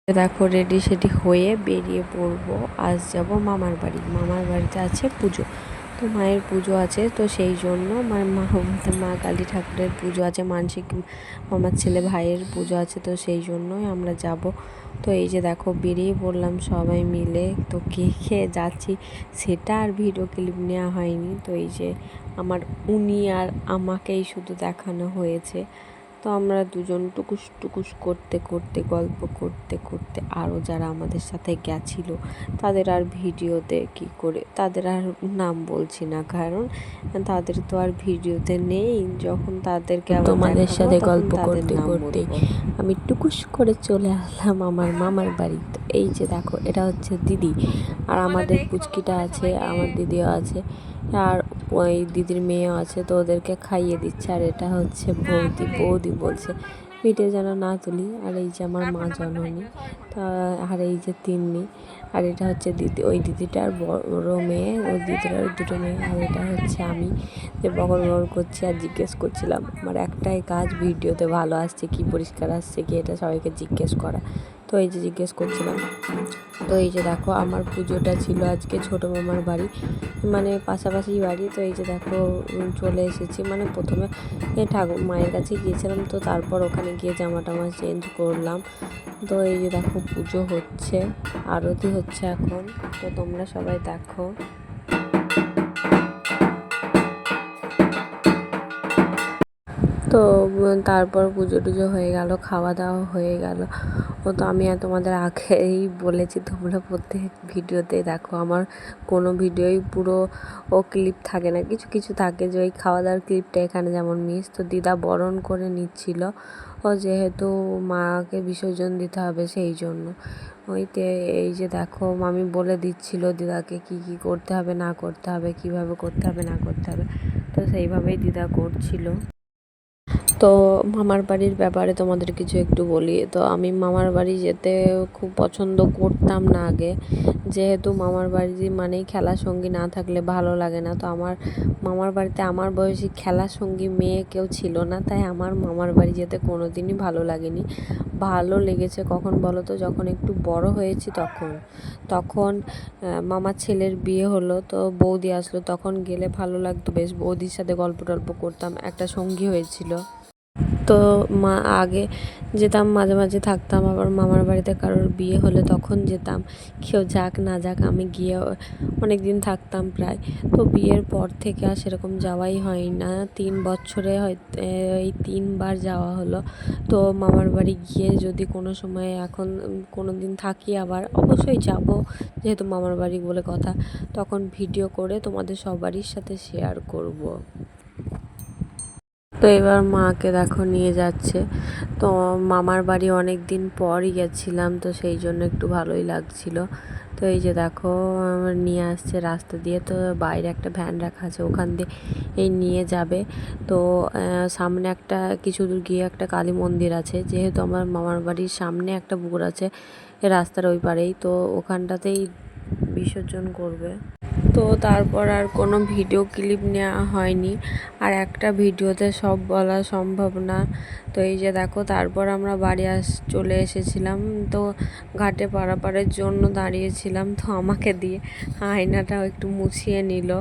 দেখো রেডি সেডি হয়ে বেরিয়ে পড়বো। আজ যাব মামার বাড়ি। মামার বাড়িতে আছে পুজো, তো মায়ের পুজো আছে, তো সেই জন্য মা কালী ঠাকুরের পুজো আছে, মানসিক মামার ছেলে ভাইয়ের পুজো আছে, তো সেই জন্যই আমরা যাব। তো এই যে দেখো বেরিয়ে পড়লাম সবাই মিলে। তো কে কে যাচ্ছি সেটা আর ভিডিও ক্লিপ নেওয়া হয়নি। তো এই যে আমার উনি আর আমাকেই শুধু দেখানো হয়েছে। তো আমরা দুজন টুকুস টুকুস করতে করতে গল্প করতে করতে আরও যারা আমাদের সাথে গেছিল তাদের আর ভিডিওতে কি করে, তাদের আর নাম বলছি না, কারণ তাদের তো আর ভিডিওতে নেই। যখন তাদেরকে তোমাদের সাথে গল্প করতে করতে আমি টুকুস করে চলে আসলাম আমার মামার বাড়ি। তো এই যে দেখো এটা হচ্ছে দিদি, আর আমাদের পুচকিটা আছে, আমার দিদিও আছে, আর ওই দিদির মেয়েও আছে, তো ওদেরকে খাইয়ে দিচ্ছে। আর এটা হচ্ছে বৌদি, বৌদি বলছে ভিডিও যেন না তুলি। আর এই যে আমার মা জননী, তা আর এই যে তিন্নি, আর এটা হচ্ছে দিদি, ওই দিদিটার বড় মেয়ে, ওই দিদিটার দুটো মেয়ে। আর এটা হচ্ছে আমি যে বকর বকর করছি আর জিজ্ঞেস করছিলাম। আমার একটাই কাজ ভিডিওতে ভালো আসছে কি, পরিষ্কার আসছে কি, এটা সবাইকে জিজ্ঞেস করা। তো এই যে জিজ্ঞেস করছিলাম। তো এই যে দেখো আমার পুজোটা ছিল আজকে ছোটো মামার বাড়ি, মানে পাশাপাশি বাড়ি। তো এই যে দেখো চলে এসেছি, মানে প্রথমে ঠাকুর মায়ের কাছে গিয়েছিলাম, তো তারপর ওখানে গিয়ে জামা টামা চেঞ্জ করলাম। তো এই যে দেখো পুজো হচ্ছে, আরতি হচ্ছে এখন, তো তোমরা সবাই দেখো। তো তারপর পুজো টুজো হয়ে গেল, খাওয়া দাওয়া হয়ে গেল। ও তো আমি আর তোমাদের আগেই বলেছি, তোমরা প্রত্যেক ভিডিওতে দেখো আমার কোনো ভিডিওই পুরো ও ক্লিপ থাকে না, কিছু কিছু থাকে যে ওই খাওয়া দাওয়ার ক্লিপটা এখানে যেমন মিস। তো দিদা বরণ করে নিচ্ছিল, ও যেহেতু মাকে বিসর্জন দিতে হবে সেই জন্য। ওইতে এই যে দেখো আমি বলে দিচ্ছিল দিদাকে কি কি করতে হবে না করতে হবে, কিভাবে করতে হবে না করতে হবে, তো সেইভাবেই দিদা করছিল। তো মামার বাড়ির ব্যাপারে তোমাদের কিছু একটু বলি। তো আমি মামার বাড়ি যেতে খুব পছন্দ করতাম না আগে, যেহেতু মামার বাড়ি মানেই খেলার সঙ্গী না থাকলে ভালো লাগে না। তো আমার মামার বাড়িতে আমার বয়সী খেলার সঙ্গী মেয়ে কেউ ছিল না, তাই আমার মামার বাড়ি যেতে কোনো দিনই ভালো লাগেনি। ভালো লেগেছে কখন বলো তো, যখন একটু বড় হয়েছি তখন। তখন মামার ছেলের বিয়ে হলো, তো বৌদি আসলো, তখন গেলে ভালো লাগতো বেশ, বৌদির সাথে গল্প টল্প করতাম, একটা সঙ্গী হয়েছিল। তো আগে যেতাম, মাঝে মাঝে থাকতাম, আবার মামার বাড়িতে কারোর বিয়ে হলে তখন যেতাম। কেউ যাক না যাক আমি গিয়ে অনেক দিন থাকতাম প্রায়। তো বিয়ের পর থেকে আর সেরকম যাওয়াই হয় না, 3 বছরে হয়তো এই 3বার যাওয়া হলো। তো মামার বাড়ি গিয়ে যদি কোনো সময় এখন কোনো দিন থাকি আবার অবশ্যই যাব, যেহেতু মামার বাড়ি বলে কথা, তখন ভিডিও করে তোমাদের সবারই সাথে শেয়ার করব। তো এবার মাকে দেখো নিয়ে যাচ্ছে। তো মামার বাড়ি অনেক দিন পরই গেছিলাম, তো সেই জন্য একটু ভালোই লাগছিল। তো এই যে দেখো আমার নিয়ে আসছে রাস্তা দিয়ে, তো বাইরে একটা ভ্যান রাখা আছে, ওখান দিয়ে এই নিয়ে যাবে। তো সামনে একটা কিছু দূর গিয়ে একটা কালী মন্দির আছে, যেহেতু আমার মামার বাড়ির সামনে একটা পুকুর আছে রাস্তার ওই পারেই, তো ওখানটাতেই বিসর্জন করবে। তো তারপর আর কোনো ভিডিও ক্লিপ নেওয়া হয়নি, আর একটা ভিডিওতে সব বলা সম্ভব না। তো এই যে দেখো তারপর আমরা বাড়ি চলে এসেছিলাম। তো ঘাটে পারাপারের জন্য দাঁড়িয়েছিলাম, তো আমাকে দিয়ে আয়নাটাও একটু মুছিয়ে নিল।